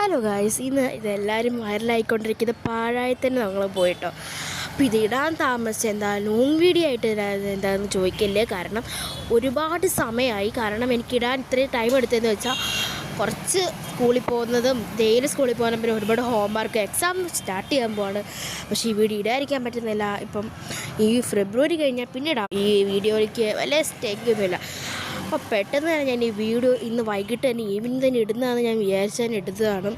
Hello guys, ഇന്ന് ഇതെല്ലാവരും വൈറലായിക്കൊണ്ടിരിക്കുന്നത് പാഴായി തന്നെ നമ്മൾ പോയിട്ടോ. അപ്പോൾ ഇതിടാൻ താമസിച്ച് എന്താ ലോങ് വീഡിയോ ആയിട്ട് എന്താണെന്ന് ചോദിക്കല്ലേ. കാരണം ഒരുപാട് സമയമായി. കാരണം എനിക്കിടാൻ ഇത്രയും ടൈം എടുത്തതെന്ന് വെച്ചാൽ കുറച്ച് സ്കൂളിൽ പോകുന്നതും ഡെയിലി സ്കൂളിൽ പോകുന്ന പിന്നെ ഒരുപാട് ഹോംവർക്ക് എക്സാം സ്റ്റാർട്ട് ചെയ്യാൻ പോവാണ്. പക്ഷേ ഈ വീഡിയോ ഇടാതിരിക്കാൻ പറ്റുന്നില്ല. ഇപ്പം ഈ ഫെബ്രുവരി കഴിഞ്ഞാൽ പിന്നെ ഇടാം. ഈ വീഡിയോയ്ക്ക് വലിയ സ്റ്റേക്കൊന്നുമില്ല. അപ്പോൾ പെട്ടെന്ന് തന്നെ ഞാൻ ഈ വീഡിയോ ഇന്ന് വൈകിട്ട് തന്നെ ഈവനിങ് തന്നെ ഇടുന്നതാണ് ഞാൻ വിചാരിച്ചാൽ എടുത്തതാണ്.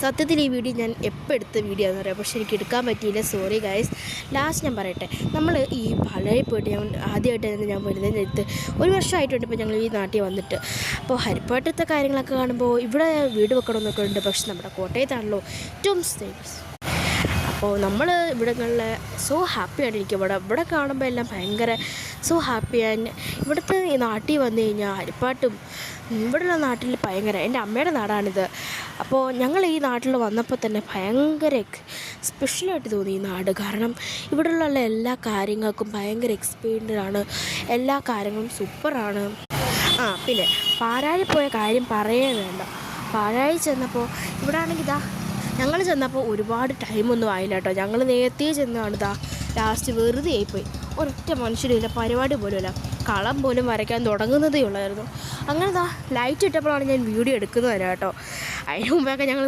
സത്യത്തിൽ ഈ വീഡിയോ ഞാൻ എപ്പോൾ എടുത്ത വീഡിയോ ആണെന്ന് പറയാം, പക്ഷേ എനിക്ക് എടുക്കാൻ പറ്റിയില്ല. Sorry guys. ലാസ്റ്റ് ഞാൻ പറയട്ടെ, നമ്മൾ ഈ പാലായിൽ പോയിട്ട് ഞാൻ ആദ്യമായിട്ടായിരുന്നു ഞാൻ വരുന്നതിൻ്റെ അടുത്ത് 1 വർഷമായിട്ടുണ്ട് ഇപ്പോൾ ഞങ്ങൾ ഈ നാട്ടിൽ വന്നിട്ട്. അപ്പോൾ ഹരിപ്പാട്ടത്തെ കാര്യങ്ങളൊക്കെ കാണുമ്പോൾ ഇവിടെ വീട് വെക്കണമെന്നൊക്കെ ഉണ്ട്. പക്ഷെ നമ്മുടെ കോട്ടയത്താണല്ലോ ഏറ്റവും സേഫ്. അപ്പോൾ നമ്മൾ ഇവിടങ്ങളിൽ സോ ഹാപ്പിയാണ്. എനിക്ക് ഇവിടെ കാണുമ്പോൾ എല്ലാം ഭയങ്കര സോ ഹാപ്പിയാണ്. ഇവിടുത്തെ ഈ നാട്ടിൽ വന്നു കഴിഞ്ഞാൽ ഹരിപ്പാട്ടും ഇവിടെയുള്ള നാട്ടിൽ ഭയങ്കര എൻ്റെ അമ്മയുടെ നാടാണിത്. അപ്പോൾ ഞങ്ങൾ ഈ നാട്ടിൽ വന്നപ്പോൾ തന്നെ ഭയങ്കര സ്പെഷ്യലായിട്ട് തോന്നി ഈ നാട്. കാരണം ഇവിടെയുള്ള എല്ലാ കാര്യങ്ങൾക്കും ഭയങ്കര എക്സ്പീരിയൻഡാണ്. എല്ലാ കാര്യങ്ങളും സൂപ്പറാണ്. പിന്നെ പാലായിൽ പോയ കാര്യം പറയേ വേണ്ട. പാലായിൽ ചെന്നപ്പോൾ ഇവിടെ ആണെങ്കിൽ ഞങ്ങൾ ചെന്നപ്പോൾ ഒരുപാട് ടൈമൊന്നും ആയില്ല കേട്ടോ. ഞങ്ങൾ നേരത്തെ ചെന്നാണ് ലാസ്റ്റ് വെറുതെ ആയിപ്പോയി. ഒരൊറ്റ മനുഷ്യരില്ല, പരിപാടി പോലുമില്ല, കളം പോലും വരയ്ക്കാൻ തുടങ്ങുന്നതേ ഉള്ളായിരുന്നു. അങ്ങനെ ലൈറ്റ് ഇട്ടപ്പോഴാണ് ഞാൻ വീഡിയോ എടുക്കുന്നത് തന്നെ കേട്ടോ. അതിന് മുമ്പൊക്കെ ഞങ്ങൾ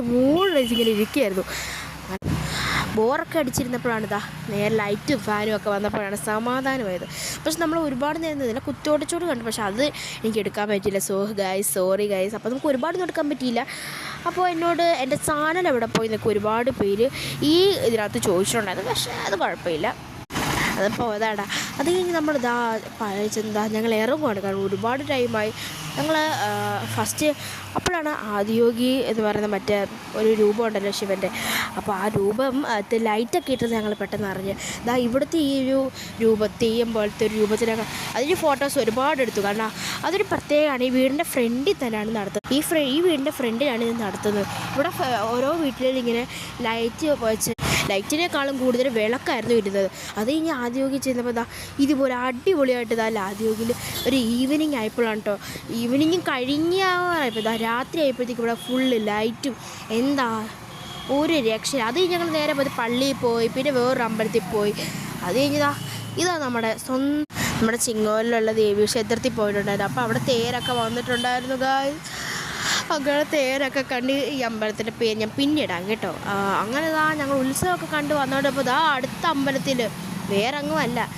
ഇങ്ങനെ ഇരിക്കുകയായിരുന്നു. ബോറൊക്കെ അടിച്ചിരുന്നപ്പോഴാണ് നേരെ ലൈറ്റും ഫാനും ഒക്കെ വന്നപ്പോഴാണ് സമാധാനമായത്. പക്ഷെ നമ്മൾ ഒരുപാട് നേരം നിന്നില്ല, കുത്തോടച്ചോട് കണ്ടു. പക്ഷെ അത് എനിക്ക് എടുക്കാൻ പറ്റിയില്ല. Sorry guys. അപ്പോൾ നമുക്ക് ഒരുപാടൊന്നും എടുക്കാൻ പറ്റിയില്ല. അപ്പോൾ എന്നോട് എൻ്റെ ചാനൽ എവിടെ പോയി എന്നൊക്കെ ഒരുപാട് പേര് ഈ ഇതിനകത്ത് ചോദിച്ചിട്ടുണ്ടായിരുന്നു. പക്ഷേ അത് കുഴപ്പമില്ല, അതപ്പോൾ അതാടാ. അത് കഴിഞ്ഞ് നമ്മൾ ഞങ്ങൾ ഇറങ്ങുവാണ്. കാരണം ഒരുപാട് ടൈമായി. ഞങ്ങൾ ഫസ്റ്റ് അപ്പോഴാണ് ആദിയോഗി എന്ന് പറയുന്ന മറ്റേ ഒരു രൂപം ഉണ്ടല്ലോ ശിവൻ്റെ. അപ്പോൾ ആ രൂപം ലൈറ്റൊക്കെ ഇട്ടത് ഞങ്ങൾ പെട്ടെന്ന് അറിഞ്ഞ്. ഇവിടുത്തെ ഈ ഒരു തെയ്യം പോലത്തെ ഒരു രൂപത്തിനൊക്കെ അതിന് ഫോട്ടോസ് ഒരുപാട് എടുത്തു. കാരണം അതൊരു പ്രത്യേകമാണ്. ഈ വീടിൻ്റെ ഫ്രണ്ടിൽ തന്നെയാണ് നടത്തുന്നത്. ഈ വീടിൻ്റെ ഫ്രണ്ടിലാണ് ഇത് നടത്തുന്നത്. ഇവിടെ ഓരോ വീട്ടിലും ഇങ്ങനെ ലൈറ്റ് വെച്ച്, ലൈറ്റിനേക്കാളും കൂടുതൽ വിളക്കായിരുന്നു ഇരുന്നത്. അത് കഴിഞ്ഞ് ആദിയോഗി ചെന്നപ്പോൾ ഇതുപോലെ അടിപൊളിയായിട്ട് ആദിയോഗിയിൽ ഒരു ഈവനിങ് ആയപ്പോഴാണ് കേട്ടോ. ഈവനിങ് കഴിഞ്ഞപ്പോൾ രാത്രി ആയപ്പോഴത്തേക്കും ഇവിടെ ഫുള്ള് ലൈറ്റും ഒരു രക്ഷ. അത് കഴിഞ്ഞ് ഞങ്ങൾ നേരെ പോയി പള്ളിയിൽ പോയി, പിന്നെ വേറൊരു അമ്പലത്തിൽ പോയി. അത് കഴിഞ്ഞ് നമ്മുടെ ചിങ്ങോലിലുള്ള ദേവീ ക്ഷേത്രത്തിൽ പോയിട്ടുണ്ടായിരുന്നു. അപ്പോൾ അവിടെ തേരൊക്കെ വന്നിട്ടുണ്ടായിരുന്നു ഗായ്സ്. അങ്ങനെ തേരൊക്കെ കണ്ട് ഈ അമ്പലത്തിൻ്റെ പേര് ഞാൻ പിന്നിടാം കേട്ടോ. അങ്ങനെ ഞങ്ങൾ ഉത്സവമൊക്കെ കണ്ട് വന്നോണ്ടപ്പോൾ അടുത്ത അമ്പലത്തിൽ വേറെ അങ്ങുമല്ല